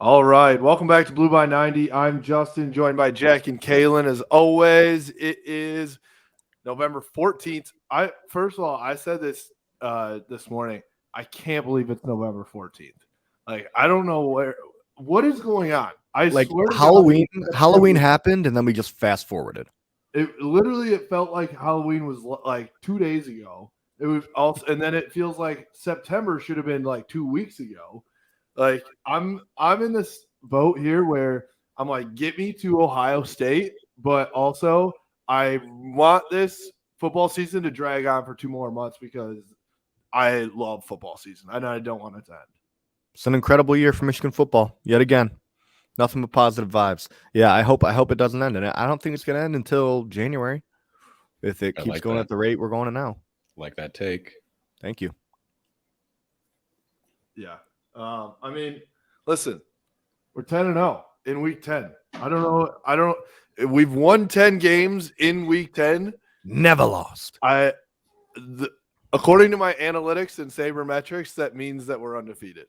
All right. Welcome back to Blue by 90. I'm Justin, joined by Jack and Kaylin. As always, it is November 14th. First of all, I said this this morning. I can't believe it's November 14th. Like, I don't know what is going on. I swear to Halloween happened, and then we just fast forwarded. It felt like Halloween was like 2 days ago. It was also, and then it feels like September should have been like 2 weeks ago. Like I'm in this boat here where I'm like, get me to Ohio State, but also I want this football season to drag on for 2 more months because I love football season and I don't want it to end. It's an incredible year for Michigan football yet again. Nothing but positive vibes. Yeah, I hope it doesn't end, and I don't think it's going to end until January if it keeps going at the rate we're going to now. Like that take. Thank you. Yeah. I mean, listen, we're 10-0 in week 10. I don't know. We've won 10 games in week 10. Never lost. According to my analytics and sabermetrics, that means that we're undefeated.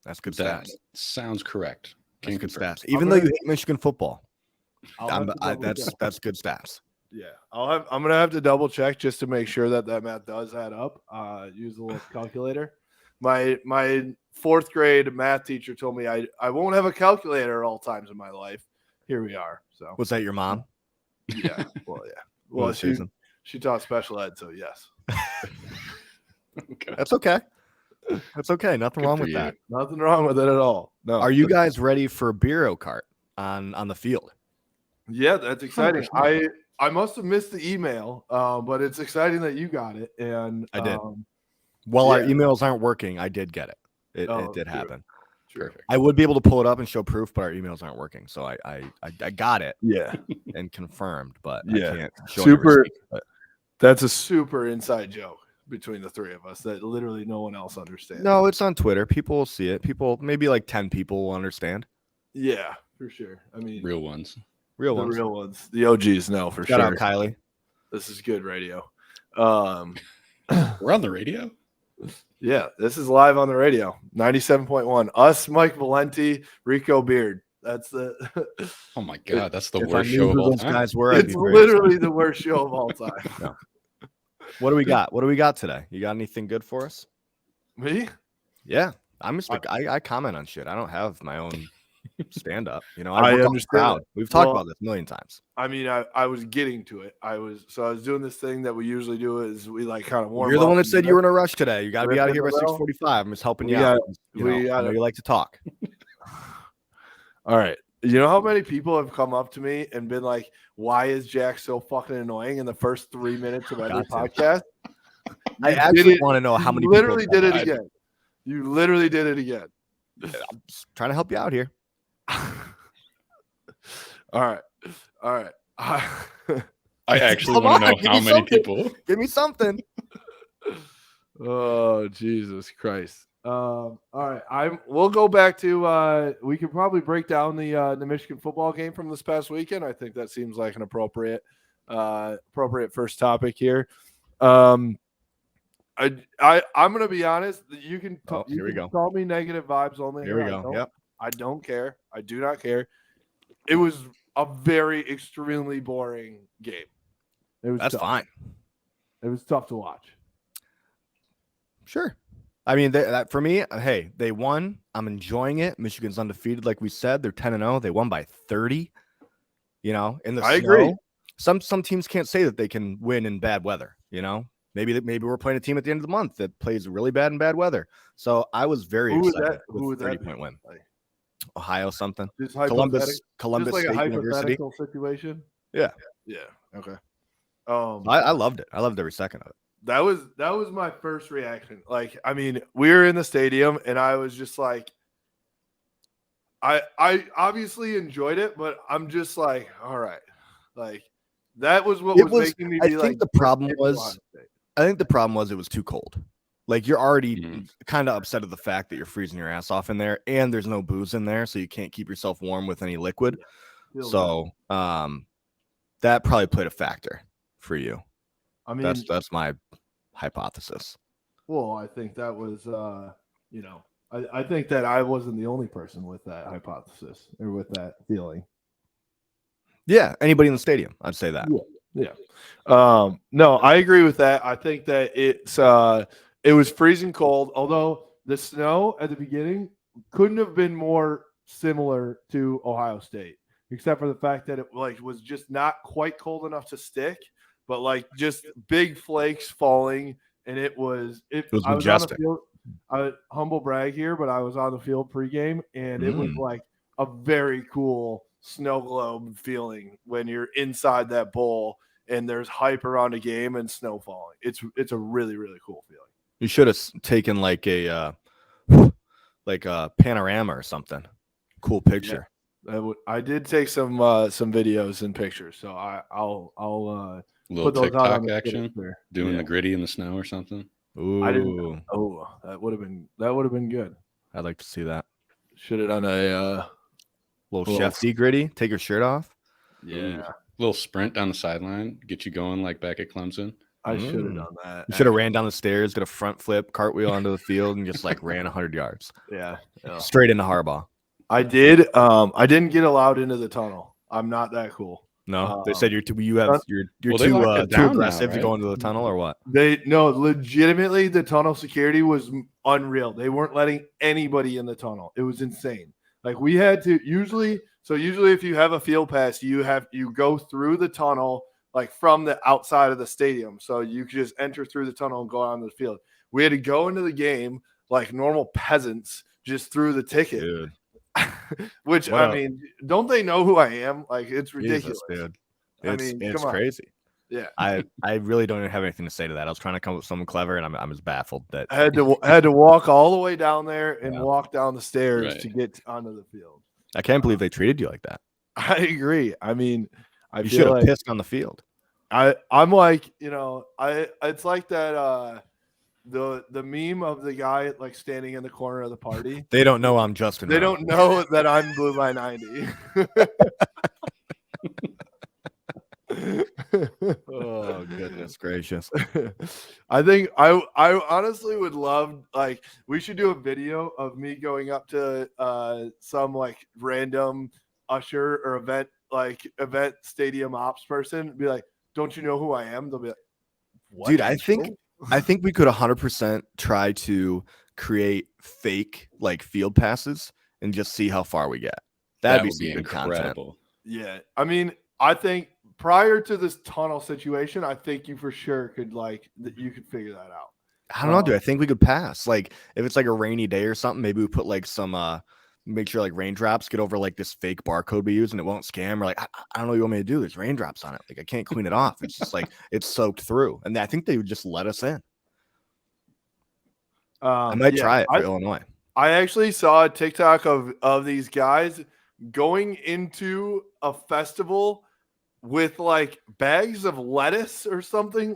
That's good stats. Sounds correct. That's good stats. Even though you hate Michigan football, that's good stats. Yeah, I'm gonna have to double check just to make sure that math does add up. Use the little calculator. My 4th grade math teacher told me I won't have a calculator at all times in my life. Here we are. So was that your mom? Yeah. Well, yeah. Well, she taught special ed, so yes. Okay. That's okay. That's okay. Nothing wrong with that. Nothing wrong with it at all. No. Are you guys ready for Bureau Kart on the field? Yeah, that's exciting. 100%. I must have missed the email, but it's exciting that you got it. And I did. Our emails aren't working, I did get it. It did happen. Perfect. I would be able to pull it up and show proof, but our emails aren't working. So I got it. Yeah. And confirmed, but yeah. I can't show super. That's a super inside joke between the three of us that literally no one else understands. No, it's on Twitter. People will see it. Maybe like 10 people will understand. Yeah, for sure. I mean, real ones. Real ones. The OGs know for sure. Shout out, Kylie. This is good radio. We're on the radio? Yeah, this is live on the radio. 97.1. Us, Mike Valenti, Rico Beard. That's the Oh my god, that's the worst show of all time. Guys were, it's literally the worst show of all time. No. What do we got? What do we got today? You got anything good for us? Me? Yeah. I comment on shit. I don't have my own stand up. I understand. We've talked about this a million times. I mean, I was getting to it. I was doing this thing that we usually do is we like kind of warm up. You're the one that said you were in a rush today. You got to be out of here by 6:45. I'm just helping you out. I know you like to talk. All right. You know how many people have come up to me and been like, "Why is Jack so fucking annoying?" in the first 3 minutes of every podcast? I actually want to know how many. Literally did it again. You literally did it again. I'm just trying to help you out here. All right. I actually want to know how many people. Give me something. Oh, Jesus Christ. All right. We'll go back to we could probably break down the Michigan football game from this past weekend. I think that seems like an appropriate first topic here. I'm gonna be honest. You can call me negative vibes only. Here we go. Yep. I don't care. I do not care. It was a very extremely boring game. That's fine. It was tough to watch. Sure. I mean, for me, hey, they won. I'm enjoying it. Michigan's undefeated, like we said. They're 10-0. They won by 30. In the snow. I agree. Some teams can't say that they can win in bad weather. Maybe we're playing a team at the end of the month that plays really bad in bad weather. So I was very excited with a 30-point win. Ohio something. Columbus just like State a University situation. Yeah. Okay. I loved it. I loved every second of it. That was my first reaction. Like, I mean, we were in the stadium and I was just like, I obviously enjoyed it, but I'm just like, all right. Like, that was what was making me be like. I think the problem was it was too cold. Like, you're already kind of upset at the fact that you're freezing your ass off in there, and there's no booze in there, so you can't keep yourself warm with any liquid. So that probably played a factor for you. I mean, that's my hypothesis. Well, I think that was, I think that I wasn't the only person with that hypothesis or with that feeling. Yeah, anybody in the stadium, I'd say that. Yeah. No, I agree with that. I think that it was freezing cold, although the snow at the beginning couldn't have been more similar to Ohio State, except for the fact that it was just not quite cold enough to stick, but like just big flakes falling, and it was was majestic. Humble brag here, but I was on the field pregame, and it was like a very cool snow globe feeling when you're inside that bowl and there's hype around a game and snow falling. It's a really, really cool feeling. You should have taken like a panorama or something. Cool picture. Yeah, I did take some videos and pictures, so I'll little put those TikTok out on action, doing the gritty in the snow or something. Ooh, I didn't. Oh, that would have been good. I'd like to see that. Should have done a little chef gritty. Take your shirt off. Yeah, little sprint down the sideline, get you going like back at Clemson. I should have done that. You should have ran down the stairs, did a front flip, cartwheel onto the field, and just like ran 100 yards. Yeah, straight into Harbaugh. I did. I didn't get allowed into the tunnel. I'm not that cool. No, they said you're too aggressive to go into the tunnel, or what? Legitimately, the tunnel security was unreal. They weren't letting anybody in the tunnel. It was insane. Like we had to usually if you have a field pass, you go through the tunnel like from the outside of the stadium. So you could just enter through the tunnel and go on the field. We had to go into the game like normal peasants just through the ticket. Dude. Which I mean, don't they know who I am? Like it's ridiculous, dude. It's crazy. Yeah, I really don't even have anything to say to that. I was trying to come up with something clever, and I'm just baffled that I had to walk all the way down there and walk down the stairs to get onto the field. I can't believe they treated you like that. I agree. I mean, you should have pissed on the field. I'm like, it's like that. The meme of the guy like standing in the corner of the party. They don't know I'm Justin. They don't know that I'm Blue by 90. Oh goodness gracious. I think I honestly would love, like, we should do a video of me going up to some like random usher or event stadium ops person and be like, don't you know who I am? They'll be like, what? Dude, I think we could 100% try to create fake like field passes and just see how far we get. That'd be good incredible content. Yeah. I mean, I think prior to this tunnel situation, I think you for sure could you could figure that out. I don't know, dude. I think we could pass. Like if it's like a rainy day or something, maybe we put like some make sure like raindrops get over like this fake barcode we use and it won't scam. Or like I don't know what you want me to do. There's raindrops on it. Like I can't clean it off. It's just like it's soaked through. And I think they would just let us in. I might try it for Illinois. I actually saw a TikTok of these guys going into a festival with like bags of lettuce or something.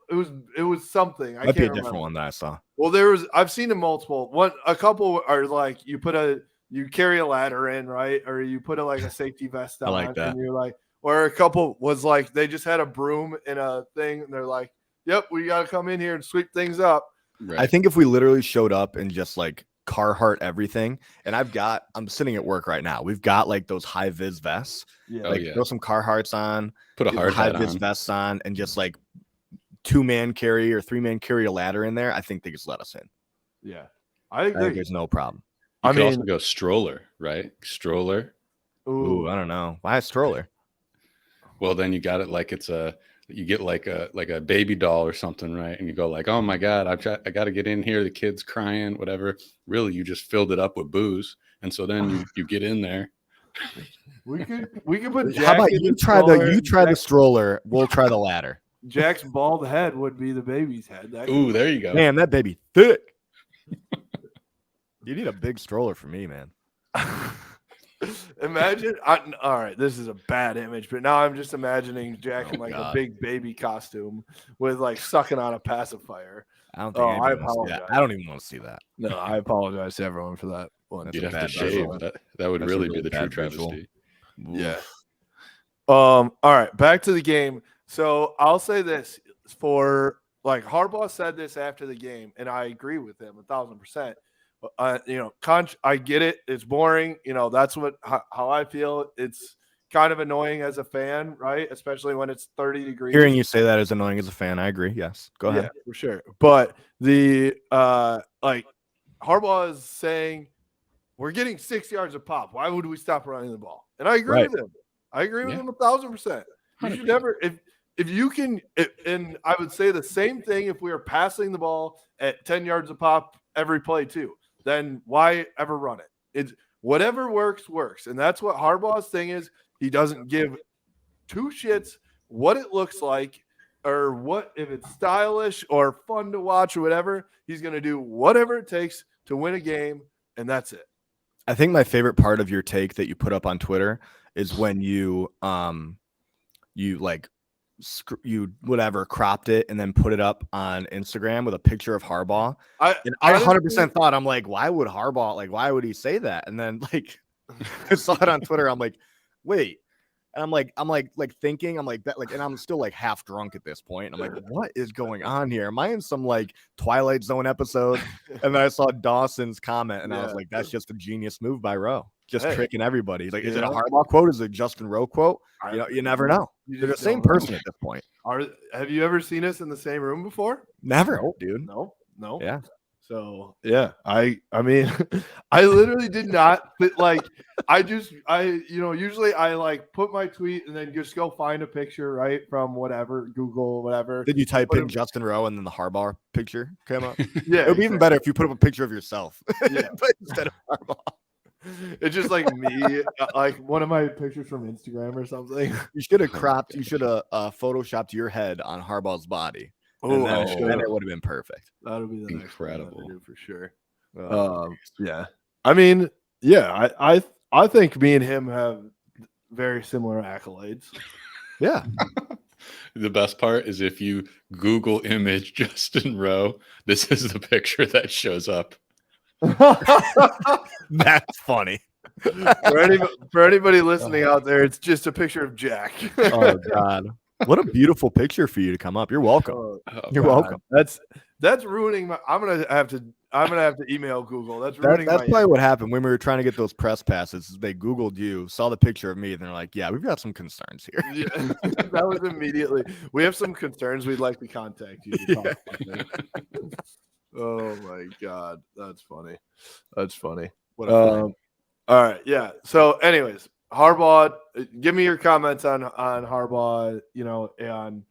It was something. Might be a different one that I saw. Well, I've seen it multiple. A couple are like you carry a ladder in, right? Or you put a safety vest on. I like that. And you're like, or a couple was like they just had a broom and a thing, and they're like, "Yep, we got to come in here and sweep things up." Right. I think if we literally showed up and just like Carhartt everything, and I'm sitting at work right now. We've got like those high vis vests. Yeah. Throw some Carhartts on, put a hard high vis vests on, and just like 2-man carry or 3-man carry a ladder in there. I think they just let us in. Yeah, I agree. think there's no problem. I mean, also go stroller, right? Stroller. Ooh, I don't know. Why a stroller? Well, then you got it like you get like a baby doll or something, right? And you go like, oh my God, I got to get in here. The kid's crying, whatever. Really, you just filled it up with booze. And so then you get in there. We could put Jack. How about you try the stroller? We'll try the ladder. Jack's bald head would be the baby's head. Ooh, there you go. Man, that baby thick. You need a big stroller for me, man. Imagine. All right, this is a bad image, but now I'm just imagining Jack in like a big baby costume with like sucking on a pacifier. I don't think I apologize. I don't even want to see that. No, I apologize to everyone for that one. You'd have to shave. That would really be the true travesty. Yeah. All right, back to the game. So I'll say this for like Harbaugh said this after the game, and I agree with him 1,000%. I get it. It's boring. That's how I feel. It's kind of annoying as a fan, right? Especially when it's 30 degrees. Hearing you say that is annoying as a fan. I agree. Yes. Go ahead. Yeah, for sure. But the Harbaugh is saying we're getting 6 yards a pop. Why would we stop running the ball? And I agree with him. I agree with him 1,000%. You should never, if you can, and I would say the same thing if we were passing the ball at 10 yards a pop every play too. Then why ever run it? It's whatever works. And that's what Harbaugh's thing is. He doesn't give two shits what it looks like or what if it's stylish or fun to watch or whatever. He's going to do whatever it takes to win a game, and that's it. I think my favorite part of your take that you put up on Twitter is when you cropped it and then put it up on Instagram with a picture of Harbaugh. I 100% thought, I'm like, why would Harbaugh, why would he say that? And then I saw it on Twitter. I'm like, wait. And I'm thinking, and I'm still half drunk at this point. And I'm like, what is going on here? Am I in some Twilight Zone episode? And then I saw Dawson's comment and I was like, that's just a genius move by Rowe. Just tricking everybody. He's like, is it a Harbaugh quote? Is it a Justin Rowe quote? You never know. They're the same person at this point. Have you ever seen us in the same room before? Never, dude. No. Yeah. So yeah, I mean, I literally did not usually I put my tweet and then just go find a picture, right, from whatever, Google, whatever. Did you type in Justin Rowe and then the Harbaugh picture came up? Yeah. It would be even better if you put up a picture of yourself. Yeah. But instead of Harbaugh. It's just me, one of my pictures from Instagram or something. You should have photoshopped your head on Harbaugh's body. Oh, then it would have been perfect. That would be incredible for sure. Yeah. I mean, yeah, I think me and him have very similar accolades. Yeah. The best part is if you Google image Justin Rowe, this is the picture that shows up. That's funny. For anybody listening out there, it's just a picture of Jack. Oh God. What a beautiful picture for you to come up. You're welcome. You're welcome. That's ruining my. I'm gonna have to email Google. That's probably what happened when we were trying to get those press passes. They Googled you, saw the picture of me, and they're like, "Yeah, we've got some concerns here." Yeah, that was immediately. We have some concerns. We'd like to contact you. To talk about it. Oh my God, that's funny. All right, yeah. So, anyways. Harbaugh, give me your comments on Harbaugh, and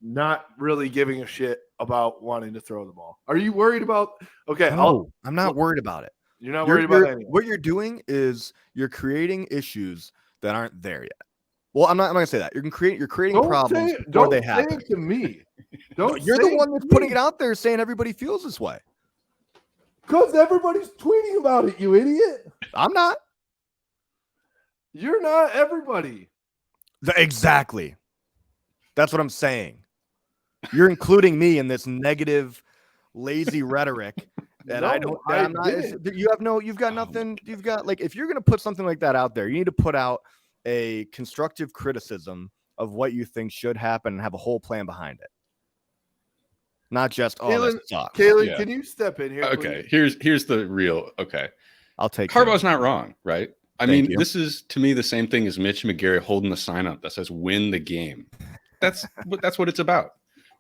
not really giving a shit about wanting to throw the ball. Are you worried about? Okay, no, I'm not worried about it. You're not worried about anything. What you're doing is you're creating issues that aren't there yet. Well, I'm not going to say that. You're creating problems before they happen. Don't say it to me. You're the one that's putting it out there saying everybody feels this way. Because everybody's tweeting about it, you idiot. I'm not. You're not everybody. Exactly. That's what I'm saying. You're including me in this negative, lazy rhetoric that you've got nothing. You've got if you're going to put something like that out there, you need to put out a constructive criticism of what you think should happen and have a whole plan behind it. Not just, this sucks. Kaylee, can you step in here? Okay. Please? Here's the real. Okay. I'll take Harbaugh's not wrong, right? I mean, this is to me the same thing as Mitch McGary holding the sign up that says "Win the game." That's what it's about.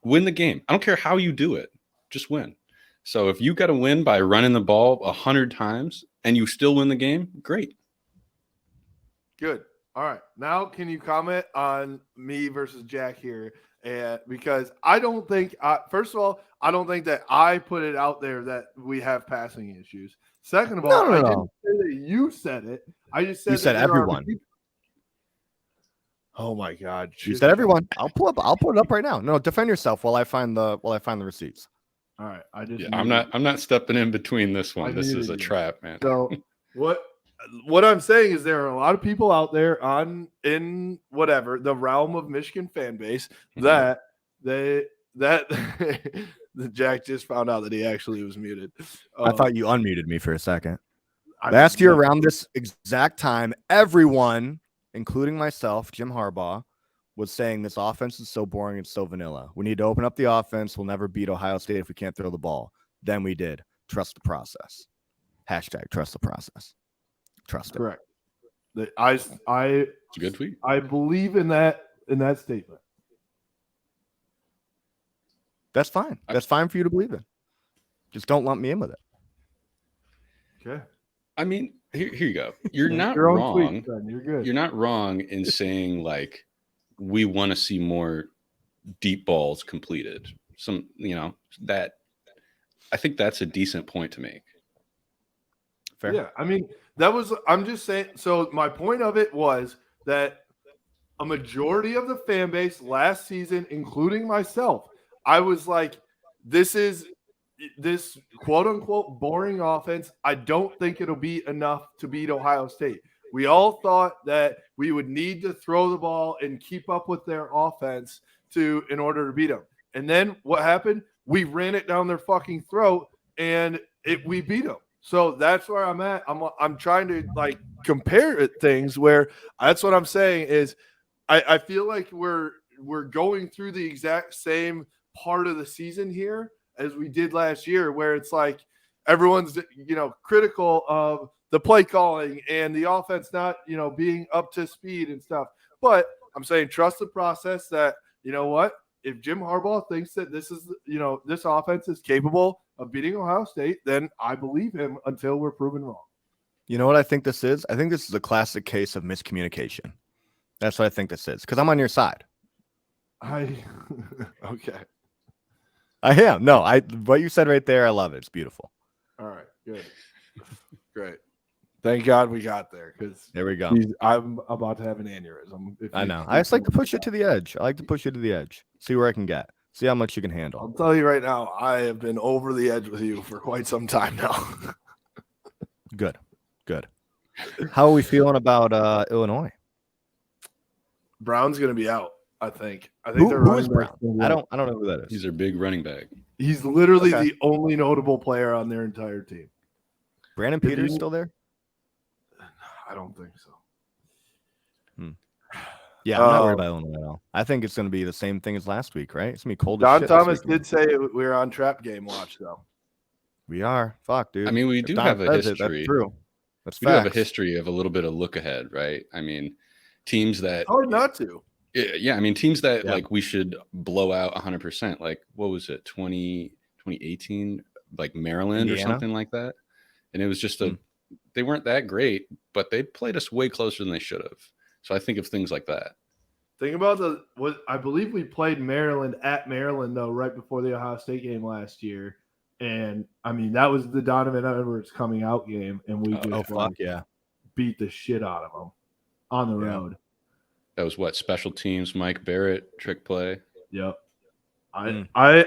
Win the game. I don't care how you do it, just win. So if you got to win by running the ball 100 times and you still win the game, great. Good. All right. Now, can you comment on me versus Jack here? Because I don't think, first of all, I don't think that I put it out there that we have passing issues. Second of all, I didn't say that you said it. I just said you said everyone. Oh my God! You said everyone. I'll pull it up right now. No, defend yourself while I find the receipts. All right. I'm not stepping in between this one. This is a trap, man. So what I'm saying is there are a lot of people out there in whatever the realm of Michigan fan base that Jack just found out that he actually was muted. I thought you unmuted me for a second. Last year around this exact time, everyone, including myself, Jim Harbaugh, was saying this offense is so boring and so vanilla. We need to open up the offense. We'll never beat Ohio State if we can't throw the ball. Then we did. Trust the process. Hashtag trust the process. Trust it. Correct. It's a good tweet. I believe in that statement. That's fine. That's fine for you to believe in. Just don't lump me in with it. Okay. I mean, here you go. You're not Your own wrong. tweet, then. You're good. You're not wrong in saying like we want to see more deep balls completed. That I think that's a decent point to make. Fair. Yeah, I mean, I'm just saying. So my point of it was that a majority of the fan base last season, including myself, I was like, this quote unquote boring offense. I don't think it'll be enough to beat Ohio State. We all thought that we would need to throw the ball and keep up with their offense in order to beat them. And then what happened? We ran it down their fucking throat and we beat them. So that's where I'm at. I'm trying to like compare things where that's what I'm saying is I feel like we're going through the exact same part of the season here as we did last year, where it's like everyone's critical of the play calling and the offense not being up to speed and stuff. But I'm saying trust the process. That what, if Jim Harbaugh thinks that this is this offense is capable of beating Ohio State, then I believe him until we're proven wrong. You know what I think this is? I think this is a classic case of miscommunication. That's what I think this is, because I'm on your side. Okay. I am. No, what you said right there, I love it. It's beautiful. All right, good. Great. Thank God we got there, because there we go. I'm about to have an aneurysm. I know. I just like to push it to the edge. I like to push it to the edge. See where I can get. See how much you can handle. I'll tell you right now, I have been over the edge with you for quite some time now. Good. How are we feeling about Illinois? Brown's going to be out, I think. Who is Brown? I don't know who that is. He's their big running back. He's literally the only notable player on their entire team. Brandon Peters still there? I don't think so. Yeah, I'm not worried about Illinois at all. I think it's going to be the same thing as last week, right? It's going to be cold as Don shit Thomas did say we were on trap game watch, though. We are. Fuck, dude. I mean, we do have a history. That's true. We do have a history of a little bit of look ahead, right? I mean, teams that hard not to. Yeah, I mean, teams that like we should blow out 100%. Like, what was it, 2018? Like Maryland or something like that. And it was just they weren't that great, but they played us way closer than they should have. So I think of things like that. Think about I believe we played Maryland at Maryland, though, right before the Ohio State game last year. And, I mean, that was the Donovan Edwards coming out game, and we just beat the shit out of them on the road. That was what, special teams, Mike Barrett, trick play. Yep. I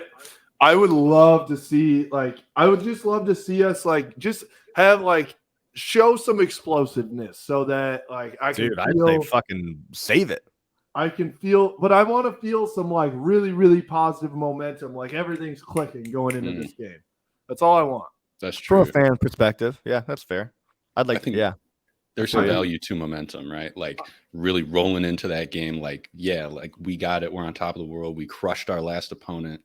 would love to see, I would just love to see us, just have, show some explosiveness so that, I can I'd say fucking save it. I can feel, but I want to feel some really, really positive momentum, everything's clicking going into this game. That's all I want. That's true. From a fan perspective, yeah, that's fair. I'd like to, There's some value to momentum, right? Really rolling into that game, we got it. We're on top of the world. We crushed our last opponent.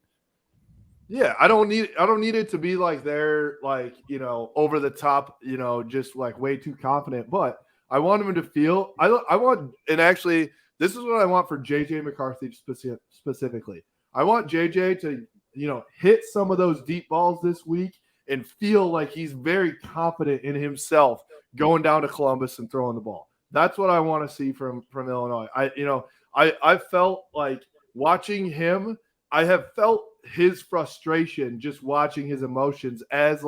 Yeah, I don't need it to be they're over the top, just way too confident. But I want them to feel. And actually, this is what I want for JJ McCarthy specifically. I want JJ to hit some of those deep balls this week and feel like he's very confident in himself going down to Columbus and throwing the ball. That's what I want to see from Illinois. I felt like watching him. I have felt his frustration just watching his emotions as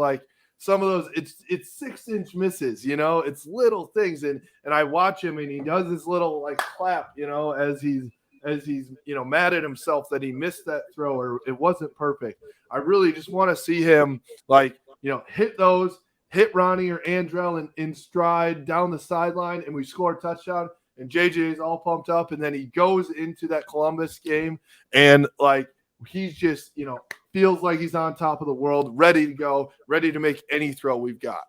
some of those. It's 6-inch misses, it's little things, and I watch him and he does this little clap, as he's mad at himself that he missed that throw or it wasn't perfect. I really just want to see him hit Ronnie or Andrell in stride down the sideline, and we score a touchdown, and JJ is all pumped up, and then he goes into that Columbus game and he's just feels like he's on top of the world, ready to go, ready to make any throw we've got.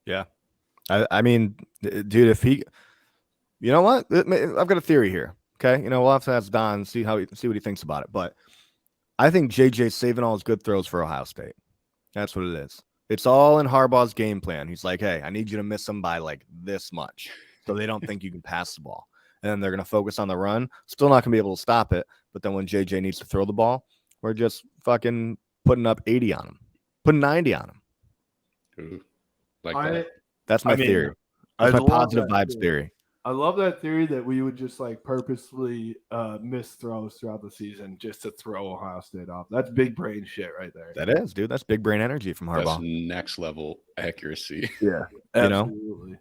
Yeah, I mean, dude, if he, you know what, I've got a theory here. Okay, we'll have to ask Don see what he thinks about it, but I think JJ's saving all his good throws for Ohio State. That's what it is. It's all in Harbaugh's game plan. He's like, hey, I need you to miss them by like this much so they don't think you can pass the ball. And then they're going to focus on the run. Still not going to be able to stop it. But then when JJ needs to throw the ball, we're just fucking putting up 80 on him, putting 90 on him. Ooh, that. That's my theory. That's my positive vibes theory. I love that theory that we would just like purposely miss throws throughout the season just to throw Ohio State off. That's big brain shit right there. That is, dude. That's big brain energy from Harbaugh. That's next level accuracy. Yeah, absolutely.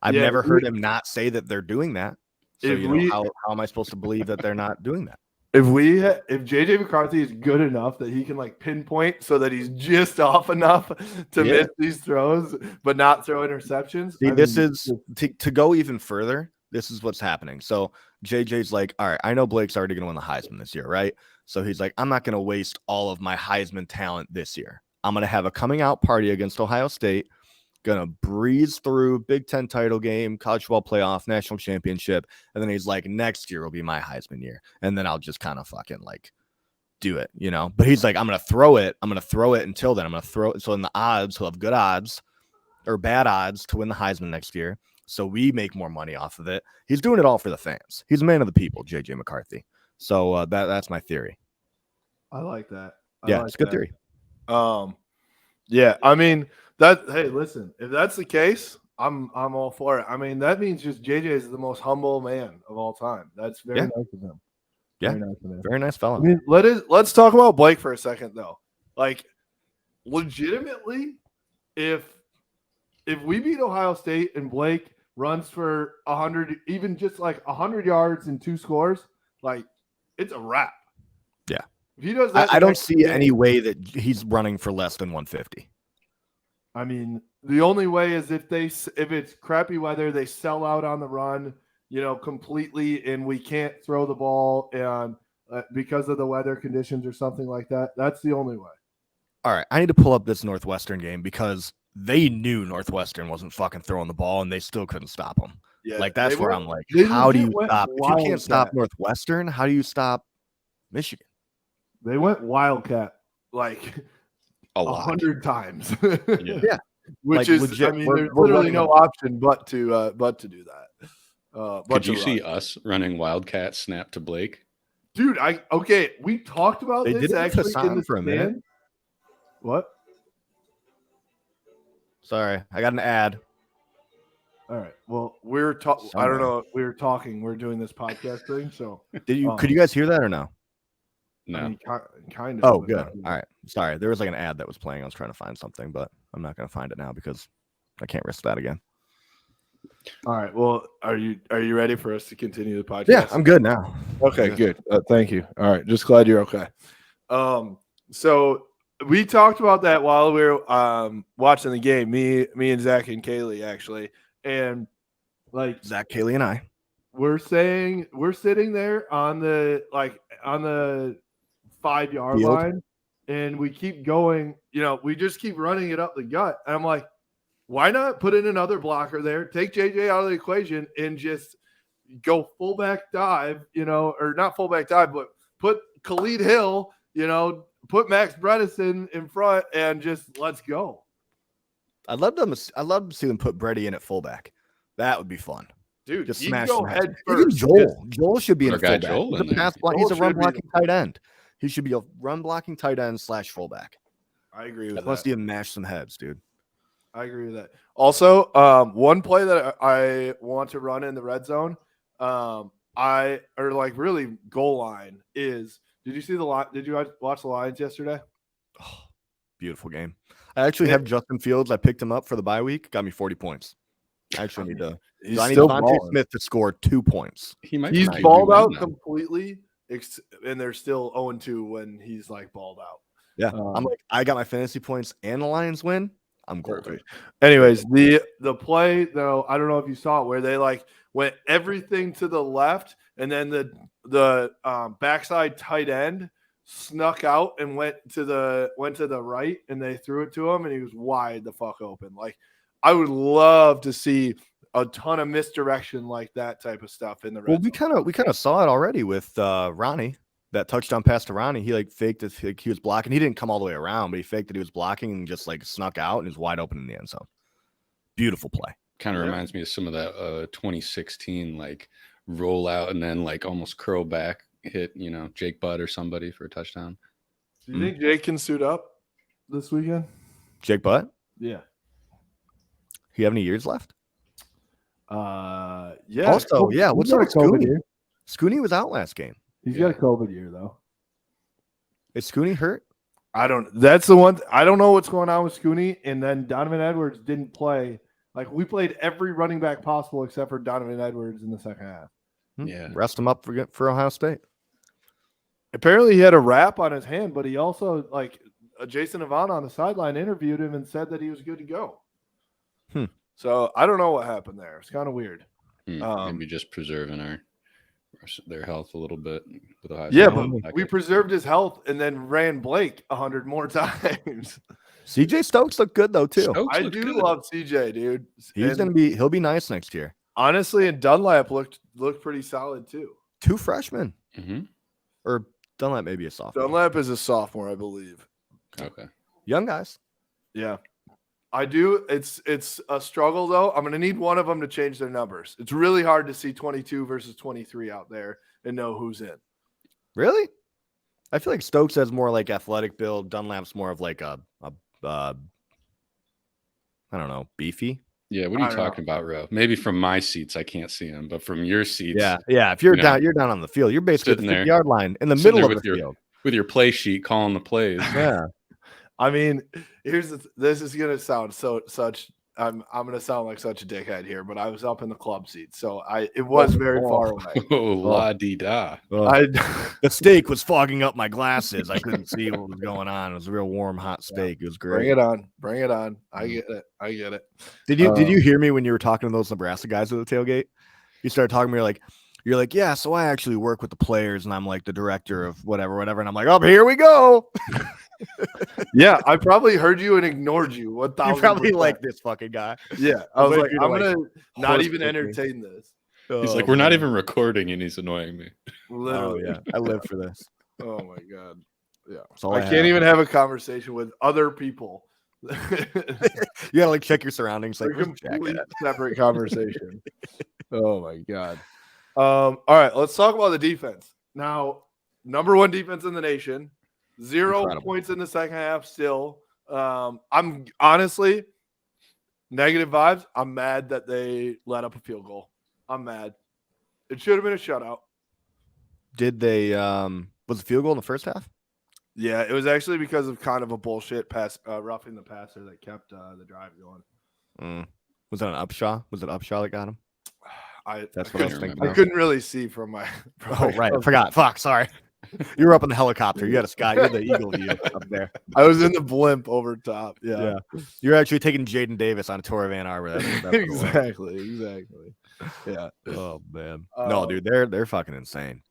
I've never heard him not say that they're doing that. So how am I supposed to believe that they're not doing that? If JJ McCarthy is good enough that he can like pinpoint so that he's just off enough to miss these throws, but not throw interceptions. See, to go even further. This is what's happening. So JJ's like, all right, I know Blake's already going to win the Heisman this year, right? So he's like, I'm not going to waste all of my Heisman talent this year. I'm going to have a coming out party against Ohio State. Going to breeze through Big Ten title game, college football playoff, national championship. And then he's like, next year will be my Heisman year. And then I'll just kind of fucking like do it, But he's like, I'm going to throw it. I'm going to throw it until then. I'm going to throw it. So in the odds, he'll have good odds or bad odds to win the Heisman next year. So we make more money off of it. He's doing it all for the fans. He's a man of the people, JJ McCarthy. So that's my theory. I like that. It's a good theory. Yeah, I mean, hey, listen, if that's the case, I'm all for it. I mean, that means just JJ is the most humble man of all time. That's very nice of him. Very nice fellow. I mean, let's talk about Blake for a second, though. Like, legitimately, if we beat Ohio State and Blake runs for 100, even just like 100 yards and 2 scores, like, it's a wrap. Yeah. If he does that, I don't see any way that he's running for less than 150. I mean, the only way is if it's crappy weather, they sell out on the run, completely, and we can't throw the ball and because of the weather conditions or something like that. That's the only way. All right, I need to pull up this Northwestern game because they knew Northwestern wasn't fucking throwing the ball and they still couldn't stop them. Yeah, like that's where I'm like, how do you stop? If you can't stop Northwestern, how do you stop Michigan? They went Wildcat like 100 times. Yeah. Which is legit. I mean, there's literally no option but to do that. Could you see us running Wildcat snap to Blake? Dude, we talked about this actually in the for a minute. What? Sorry, I got an ad. All right. Well, we're talking. I don't know. We were talking. We're doing this podcast thing. So, could you guys hear that or no? No. I mean, kind of. Oh, good. All right. Sorry. There was like an ad that was playing. I was trying to find something, but I'm not going to find it now because I can't risk that again. All right. Well, are you ready for us to continue the podcast? Yeah, I'm good now. Okay, good. Thank you. All right. Just glad you're okay. So we talked about that while we were watching the game. Me and Zach and Kaylee actually, and like Zach, Kaylee, and I. We're sitting there on the 5-yard line, and we keep going. We just keep running it up the gut. And I'm like, why not put in another blocker there? Take JJ out of the equation and just go fullback dive, or not fullback dive, but put Khalid Hill, put Max Bredesen in front and just let's go. I'd love to see them put Brady in at fullback. That would be fun. Dude, just smash some head heads. Even Joel should be in a fullback. He's a run blocking tight end. He should be a run blocking tight end / fullback. I agree with that. Plus, you mash some heads, dude. I agree with that. Also, one play that I want to run in the red zone, really goal line is. Did you see the line? Did you watch the Lions yesterday? Oh, beautiful game. I actually have Justin Fields. I picked him up for the bye week. Got me 40 points. I actually need to. I need Devontae Smith to score 2 points. He's balled out completely, and they're still 0-2 when he's like balled out. Yeah, I'm like, I got my fantasy points and the Lions win. I'm golden. Anyways, the play though, I don't know if you saw it where they like went everything to the left, and then the backside tight end snuck out and went to the right, and they threw it to him, and he was wide the fuck open. Like, I would love to see a ton of misdirection like that type of stuff in the red zone. We kind of saw it already with Ronnie. that touchdown pass to Ronnie, he like faked it. Like, he was blocking. He didn't come all the way around, but he faked that he was blocking and just like snuck out and is wide open in the end zone. Beautiful play. Kind of reminds me of some of that 2016 like roll out and then like almost curl back hit, Jake Butt or somebody for a touchdown. Do you think Jake can suit up this weekend? Jake Butt? Yeah. He have any years left? Yeah. Also, yeah. What's up with Scooney? Scooney was out last game. He's got a COVID year though. Is Scooney hurt? That's the one. I don't know what's going on with Scooney. And then Donovan Edwards didn't play. Like we played every running back possible except for Donovan Edwards in the second half. Yeah. Rest him up for Ohio State. Apparently he had a wrap on his hand, but he also Jason Avant on the sideline interviewed him and said that he was good to go. So I don't know what happened there. It's kind of weird. Maybe just preserving their health a little bit with Ohio Yeah, State. but we preserved his health and then ran Blake 100 more times. CJ Stokes looked good though too. Stokes I do good. love CJ, dude. He'll be nice next year. Honestly, and Dunlap looked pretty solid too. 2 freshmen. Mm-hmm. Or Dunlap may be a sophomore. Dunlap is a sophomore, I believe. Okay. Young guys. Yeah. I do. It's a struggle though. I'm going to need one of them to change their numbers. It's really hard to see 22 versus 23 out there and know who's in. Really? I feel like Stokes has more like athletic build. Dunlap's more of like a I don't know, beefy. Yeah, what are you talking about, Ro? Maybe from my seats I can't see him, but from your seats, yeah. If you're down on the field. You're basically at the 50-yard line in the middle of the field with your play sheet, calling the plays. Yeah. I mean, this is gonna sound such. I'm gonna sound like such a dickhead here, but I was up in the club seat, so it was very far away. Oh, la di da. The steak was fogging up my glasses. I couldn't see what was going on. It was a real warm, hot steak. It was great. Bring it on. I get it. Did you hear me when you were talking to those Nebraska guys at the tailgate? You started talking to me you're like, yeah, so I actually work with the players and I'm like the director of whatever. And I'm like, oh, here we go. Yeah, I probably heard you and ignored you. You probably like this fucking guy. Yeah, I was like, I'm gonna not even entertain this. He's like, we're not even recording, and he's annoying me. Literally, yeah, I live for this. Oh my god, yeah. I can't even have a conversation with other people. You gotta check your surroundings. Like complete separate conversation. Oh my god. All right, let's talk about the defense now. Number 1 defense in the nation. 0 Incredible. points in the second half still. I'm honestly negative vibes. I'm mad that they let up a field goal. I'm mad. It should have been a shutout. Did they was the field goal in the first half? Yeah, it was actually because of kind of a bullshit pass, roughing the passer that kept the drive going. Was that an Upshaw? Was it Upshaw that got him? That's what I was thinking. I couldn't really see from my. Right. I forgot. Fuck. Sorry. You were up in the helicopter. You got a sky. You're the eagle view up there. I was in the blimp over top. Yeah. You're actually taking Jaden Davis on a tour of Ann Arbor. That's exactly. Yeah. Oh man. No, dude, they're fucking insane.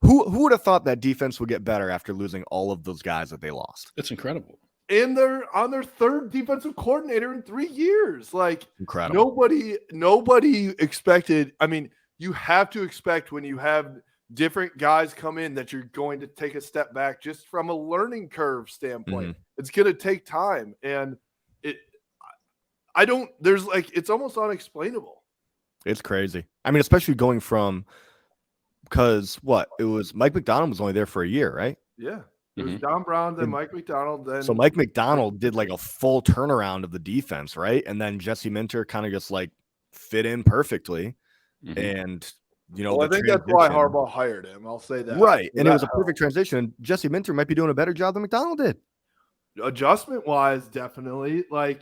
Who would have thought that defense would get better after losing all of those guys that they lost? It's incredible. And they're on their 3rd defensive coordinator in 3 years. Like incredible. Nobody expected. I mean, you have to expect when you have different guys come in that you're going to take a step back just from a learning curve standpoint. It's going to take time. And it's almost unexplainable. It's crazy. I mean, especially going from, because it was Mike McDonald was only there for a year, right? Yeah. It was Don Brown, then Mike McDonald. So Mike McDonald did like a full turnaround of the defense, right? And then Jesse Minter kind of just like fit in perfectly. And I think that's why Harbaugh hired him. I'll say that. Right. And it was a perfect transition. And Jesse Minter might be doing a better job than McDonald did. Adjustment wise, definitely. I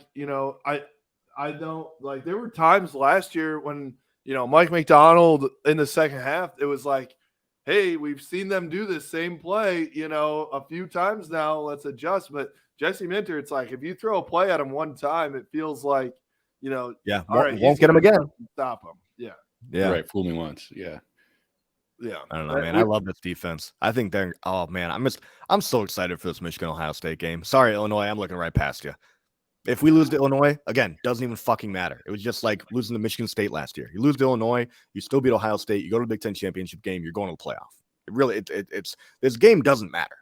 don't like, there were times last year when, Mike McDonald in the second half, it was like, hey, we've seen them do this same play, a few times now. Let's adjust. But Jesse Minter, it's like if you throw a play at him one time, it feels like, all right, won't get him again. Stop him. Yeah. Yeah. Right. Fool me once. Yeah. Yeah. I don't know, man. I love this defense. I think I'm so excited for this Michigan Ohio State game. Sorry, Illinois. I'm looking right past you. If we lose to Illinois, again, doesn't even fucking matter. It was just like losing to Michigan State last year. You lose to Illinois, you still beat Ohio State, you go to the Big Ten championship game, you're going to the playoff. It's this game doesn't matter.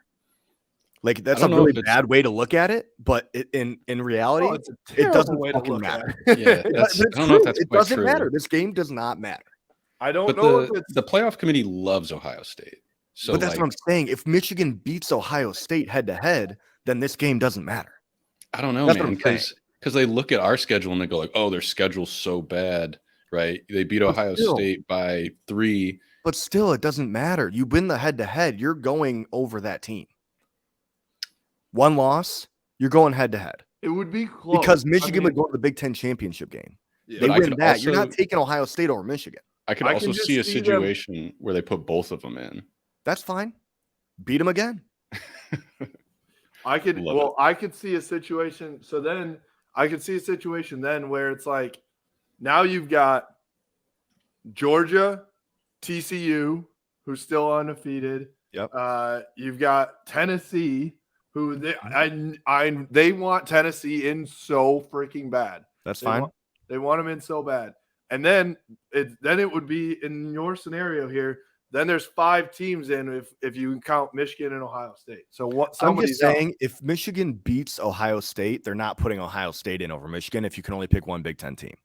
Like that's a really bad way to look at it, but in reality, it doesn't fucking matter. Yeah, I don't know if that's it quite doesn't true. matter. This game does not matter. I don't know if it's the playoff committee loves Ohio State. So but that's what I'm saying. If Michigan beats Ohio State head to head, then this game doesn't matter. I don't know, man, because they look at our schedule and they go like, oh, their schedule's so bad, right? They beat Ohio State by 3. But still, it doesn't matter. You win the head to head, you're going over that team. One loss, you're going head to head. It would be close because Michigan would go to the Big Ten championship game. Yeah. They win that. You're not taking Ohio State over Michigan. I could also see a situation where they put both of them in. That's fine. Beat them again. I could see a situation. So then I could see a situation then where it's like now you've got Georgia, TCU, who's still undefeated. Yep. You've got Tennessee, who they want Tennessee in so freaking bad. That's fine. They want them in so bad. And then it would be in your scenario here. Then there's 5 teams in if you count Michigan and Ohio State. So what I'm just saying, if Michigan beats Ohio State, they're not putting Ohio State in over Michigan if you can only pick one Big Ten team.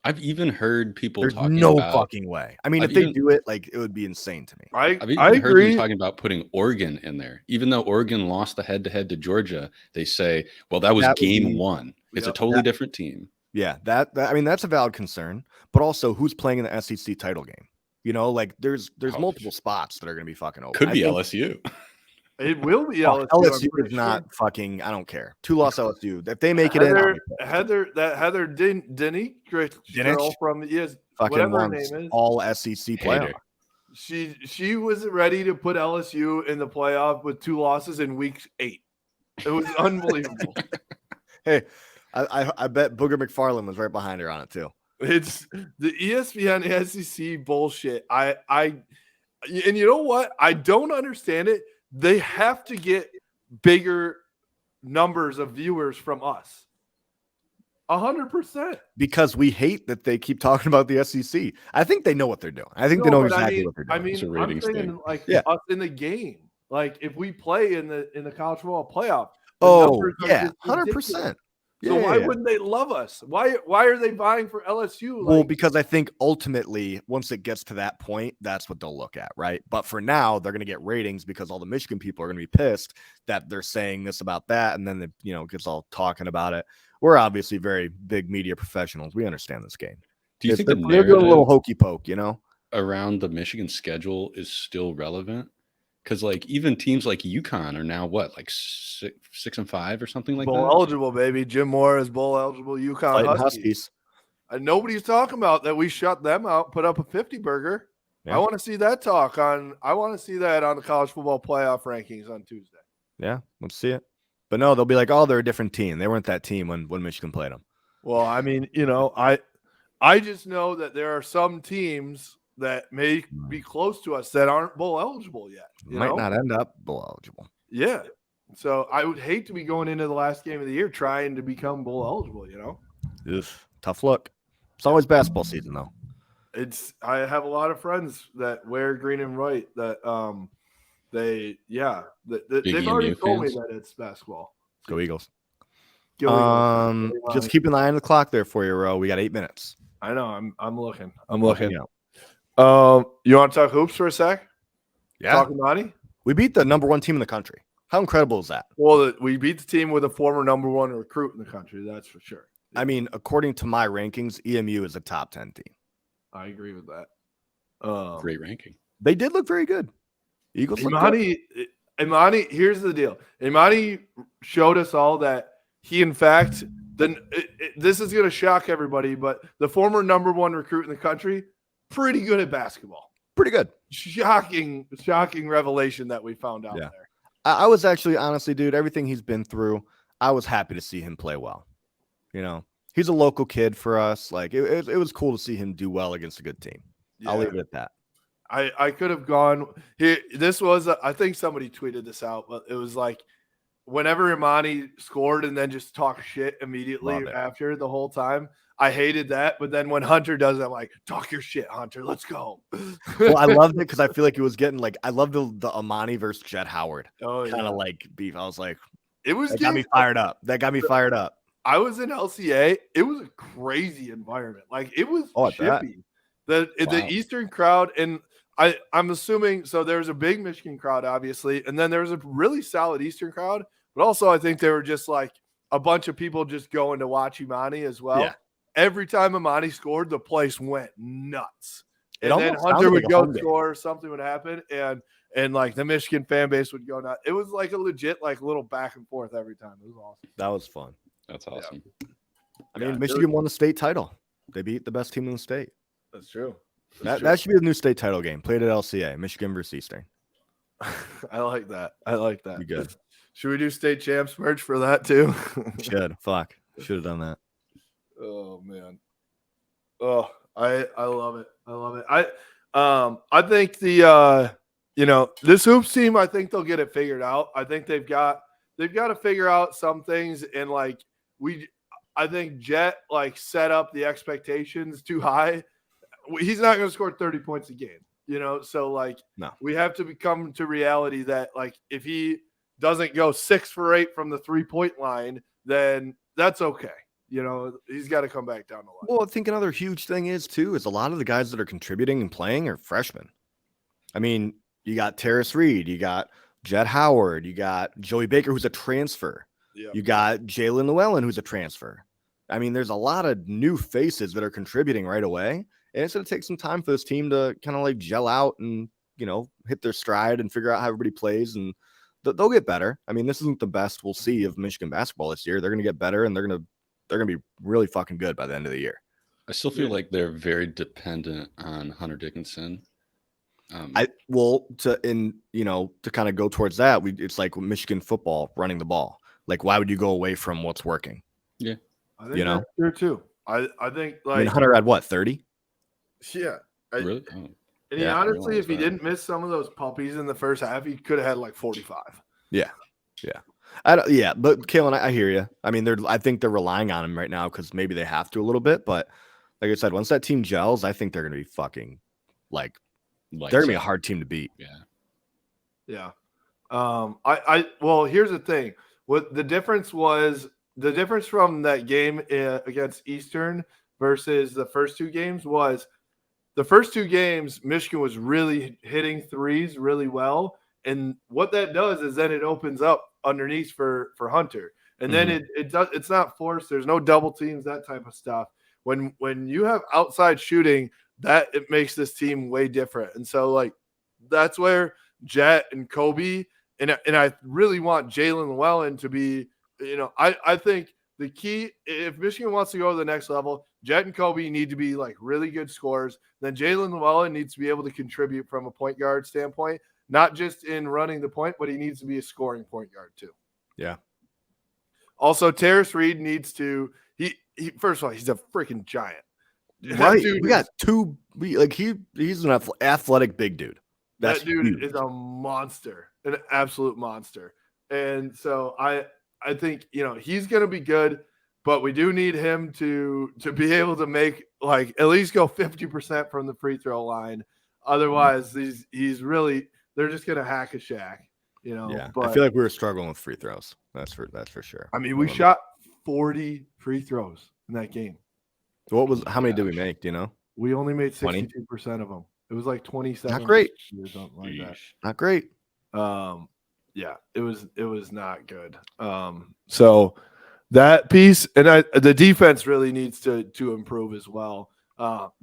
I've even heard people There's talking no about, fucking way. I mean, if they do it, like it would be insane to me. I've even heard them talking about putting Oregon in there. Even though Oregon lost the head-to-head to Georgia, they say, well, that was game 1. It's a totally different team. Yeah, I mean, that's a valid concern. But also, who's playing in the SEC title game? You know, like there's multiple spots that are going to be fucking open. Could be LSU. It will be LSU. LSU is not fucking. I don't care. 2-loss LSU. If they make it in, Heather Denny girl from whatever her name is, all SEC playoff. She was ready to put LSU in the playoff with 2 losses in week 8. It was unbelievable. Hey, I bet Booger McFarland was right behind her on it too. It's the ESPN SEC bullshit. And you know what? I don't understand it. They have to get bigger numbers of viewers from us. 100%. Because we hate that they keep talking about the SEC. I think they know what they're doing. I think they know exactly what they're doing. I mean, I'm saying us in the game. Like if we play in the college football playoff. 100%. So why wouldn't they love us? Why are they vying for LSU? Well, because I think ultimately, once it gets to that point, that's what they'll look at, right? But for now, they're going to get ratings because all the Michigan people are going to be pissed that they're saying this about that, and then it gets all talking about it. We're obviously very big media professionals. We understand this game. Do you think they're doing a little hokey poke, around the Michigan schedule is still relevant? Because even teams like UConn are now what, 6-5 or something like bowl that? Eligible, baby. Jim Moore is bowl eligible. UConn Huskies. And nobody's talking about that. We shut them out, put up a 50 burger. Yeah. I want to see that I want to see that on the college football playoff rankings on Tuesday. Yeah, let's see it. But no, they'll be like, oh, they're a different team. They weren't that team when Michigan played them. Well, I mean, I just know that there are some teams that may be close to us that aren't bowl eligible yet. Might not end up bowl eligible. Yeah. So I would hate to be going into the last game of the year trying to become bowl eligible, Tough look. It's always basketball season, though. I have a lot of friends that wear green and white that they've already told me that it's basketball. Go Eagles. Just keep an eye on the clock there for you, Ro. We got 8 minutes. I know. I'm looking. You want to talk hoops for a sec? Yeah. Talking money? We beat the number 1 team in the country. How incredible is that? Well, we beat the team with a former number 1 recruit in the country. That's for sure. I mean, according to my rankings, EMU is a top 10 team. I agree with that. Great ranking. They did look very good. Eagles. Imani, here's the deal. Imani showed us all that he, in fact, this is going to shock everybody, but the former number 1 recruit in the country, pretty good at basketball. Pretty good. Shocking revelation that we found out there. I was actually, honestly, dude, everything he's been through, I was happy to see him play well. He's a local kid for us. Like it was cool to see him do well against a good team. Yeah. I'll leave it at that. I could have gone here. This was, I think somebody tweeted this out, but it was like whenever Imani scored and then just talk shit immediately after the whole time. I hated that, but then when Hunter does it, I'm like, talk your shit, Hunter. Let's go. Well, I loved it because I feel like it was getting like I love the Imani versus Jet Howard kind of like beef. I was like, that got me fired up. That got me fired up. I was in LCA. It was a crazy environment. Like it was chippy. The Eastern crowd, and I'm assuming so. There was a big Michigan crowd, obviously, and then there was a really solid Eastern crowd. But also, I think they were just like a bunch of people just going to watch Imani as well. Yeah. Every time Imani scored, the place went nuts. And then Hunter would go score, something would happen, and like the Michigan fan base would go nuts. It was like a legit like little back and forth every time. It was awesome. That was fun. That's awesome. Yeah. I mean, Michigan won the state title. They beat the best team in the state. That's true. That should be the new state title game. Played at LCA, Michigan versus Eastern. I like that. I like that. Be good. Should we do state champs merch for that too? Should have done that. Oh man. Oh, I love it. I love it. I think the this hoops team, I think they'll get it figured out. I think they've got to figure out some things, and like I think Jet like set up the expectations too high. He's not going to score 30 points a game, so like we have to come to reality that like if he doesn't go 6 for 8 from the 3-point line, then that's okay. He's got to come back down the line. Well, I think another huge thing is a lot of the guys that are contributing and playing are freshmen. I mean, you got Terrace Reed, you got Jet Howard, you got Joey Baker, who's a transfer. Yep. You got Jalen Llewellyn, who's a transfer. I mean, there's a lot of new faces that are contributing right away. And it's going to take some time for this team to kind of like gel out and, hit their stride and figure out how everybody plays. And they'll get better. I mean, this isn't the best we'll see of Michigan basketball this year. They're going to get better, and they're going to be really fucking good by the end of the year. I still feel like they're very dependent on Hunter Dickinson. To kind of go towards that, it's like Michigan football running the ball. Like, why would you go away from what's working? Yeah, I think that's true too. I think like Hunter had what 30? Yeah, really. And honestly, if he didn't miss some of those puppies in the first half, he could have had like 45. Yeah. But Kalen, I hear you. I mean, I think they're relying on him right now because maybe they have to a little bit. But like I said, once that team gels, I think they're going to be fucking like they're going to be a hard team to beat. Yeah. Well, here's the thing. What the difference from that game against Eastern versus the first two games was the first two games, Michigan was really hitting threes really well. And what that does is then it opens up underneath for Hunter. And then it's not forced. There's no double teams, that type of stuff. When you have outside shooting, it makes this team way different. And so like that's where Jet and Kobe and I really want Jalen Llewellyn to be, I think the key, if Michigan wants to go to the next level, Jet and Kobe need to be like really good scorers. Then Jalen Llewellyn needs to be able to contribute from a point guard standpoint, not just in running the point, but he needs to be a scoring point guard too. Yeah. Also, Terrace Reed needs to. He first of all, he's a freaking giant. Right. We got two. He's an athletic big dude. That dude is a monster, an absolute monster. And so I think he's going to be good, but we do need him to be able to make like at least go 50% from the free throw line. Otherwise, he's really they're just going to hack a shack. Yeah, but I feel like we were struggling with free throws. That's for sure. I mean, we shot 40 free throws in that game. How many did we make? Do you know? We only made 62% of them. It was like 27. Not great. Or something like that. Not great. Yeah, it was not good. So that piece and the defense really needs to improve as well.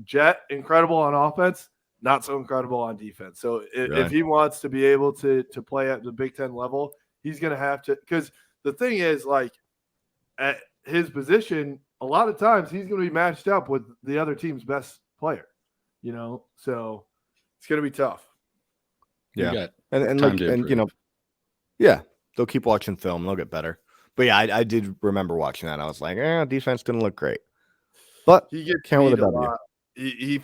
Jet incredible on offense, not so incredible on defense. So if he wants to be able to play at the Big Ten level, he's going to have to. Because the thing is, like at his position, a lot of times he's going to be matched up with the other team's best player. So it's going to be tough. Yeah, yeah, they'll keep watching film. They'll get better. But yeah, I did remember watching that. I was like, defense didn't look great. But he gets beat a lot. He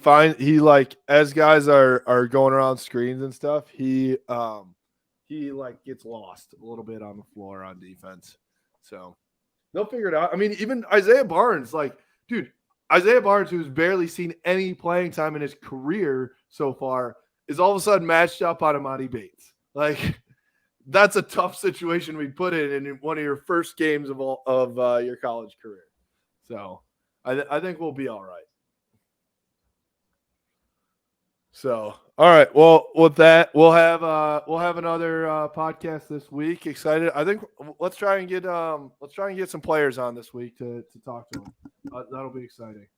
like as guys are going around screens and stuff. He he like gets lost a little bit on the floor on defense. So they'll figure it out. I mean, even Isaiah Barnes, like, dude, Isaiah Barnes, who's barely seen any playing time in his career so far, is all of a sudden matched up on Amani Bates. Like, that's a tough situation we put in one of your first games of your college career. So I think we'll be all right. So, all right. Well, with that, we'll have another podcast this week. Excited. I think let's try and get some players on this week to talk to them. That'll be exciting.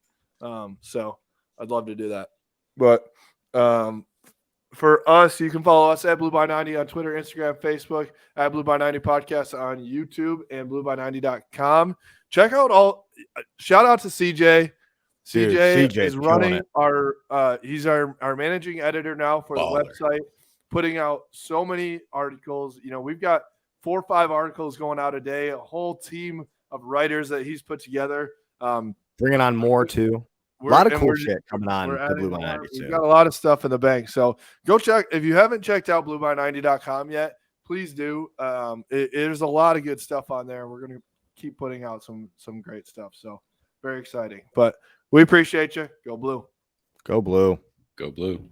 So I'd love to do that. But for us, you can follow us at Blue by 90 on Twitter, Instagram, Facebook, at Blue by 90 Podcast on YouTube and blueby90.com. Check out shout out to CJ. CJ is running he's our managing editor now for the website, putting out so many articles. You know, we've got 4 or 5 articles going out a day, a whole team of writers that he's put together. Bringing on more too. A lot of cool shit coming on the Blue by 90 too. We've got a lot of stuff in the bank. So go check. If you haven't checked out blueby90.com yet, please do. There's a lot of good stuff on there. We're going to keep putting out some great stuff. So very exciting. But we appreciate you. Go Blue. Go Blue. Go Blue.